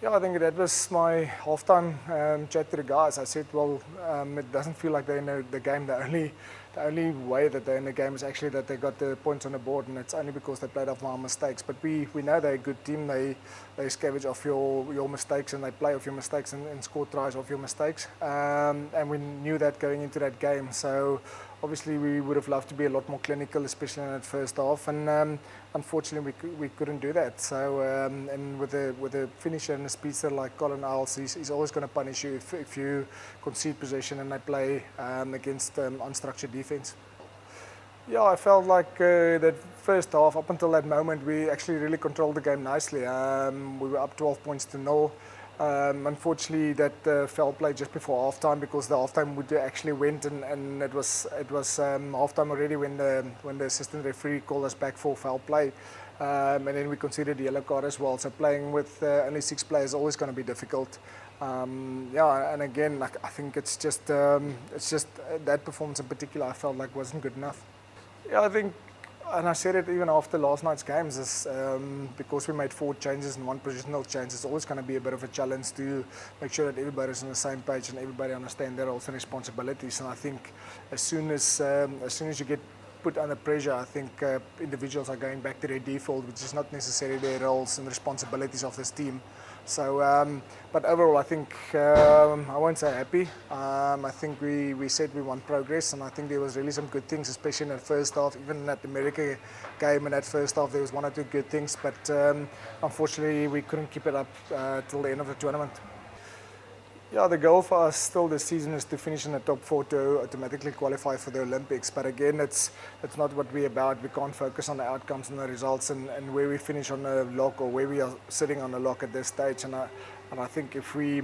Yeah, I think that was my halftime chat to the guys. I said, well, it doesn't feel like they're in the game. The only way that they're in the game is actually that they got the points on the board, and it's only because they played off my mistakes. But we know they're a good team. They scavenge off your mistakes, and they play off your mistakes and score tries off your mistakes. And we knew that going into that game. So obviously we would have loved to be a lot more clinical, especially in that first half. And unfortunately we couldn't do that. So and with a finisher and a speedster like Colin Iles, he's always going to punish you if you concede possession and they play against unstructured defense. Yeah, I felt like that first half, up until that moment, we actually really controlled the game nicely. We were up 12 points to 0. Unfortunately, that foul play just before halftime, because the halftime would actually went, and it was halftime already when the assistant referee called us back for foul play, and then we considered the yellow card as well. So playing with only 6 players is always going to be difficult. Yeah, and again, I think it's just that performance in particular I felt like wasn't good enough. Yeah, I think, and I said it even after last night's games, is because we made 4 changes and 1 positional change, it's always going to be a bit of a challenge to make sure that everybody's on the same page and everybody understands their roles and responsibilities. And I think as soon as you get put under pressure, I think individuals are going back to their default, which is not necessarily their roles and responsibilities of this team. So, but overall, I think I won't say happy. I think we said we want progress, and I think there was really some good things, especially in that first half. Even in that America game in that first half, there was 1 or 2 good things, but unfortunately, we couldn't keep it up till the end of the tournament. Yeah, the goal for us still this season is to finish in the top 4 to automatically qualify for the Olympics. But again, it's not what we're about. We can't focus on the outcomes and the results and where we finish on the lock or where we are sitting on the lock at this stage. And I think if we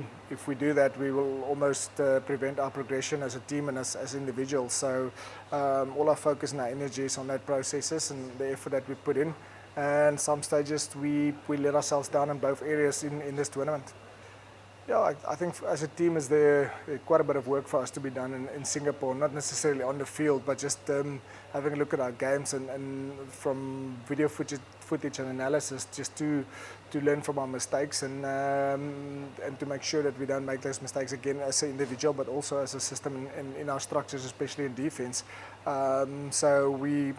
do that, we will almost prevent our progression as a team and as individuals. So all our focus and our energy is on that processes and the effort that we put in. And some stages we let ourselves down in both areas in this tournament. Yeah, I think as a team is there quite a bit of work for us to be done in Singapore, not necessarily on the field, but just having a look at our games and from video footage and analysis, just to learn from our mistakes and to make sure that we don't make those mistakes again as an individual, but also as a system in our structures, especially in defense. So we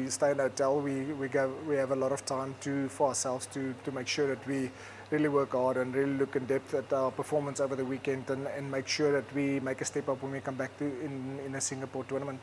stay in the hotel. We have a lot of time for ourselves to make sure that we really work hard and really look in depth at our performance over the weekend and make sure that we make a step up when we come back in a Singapore tournament.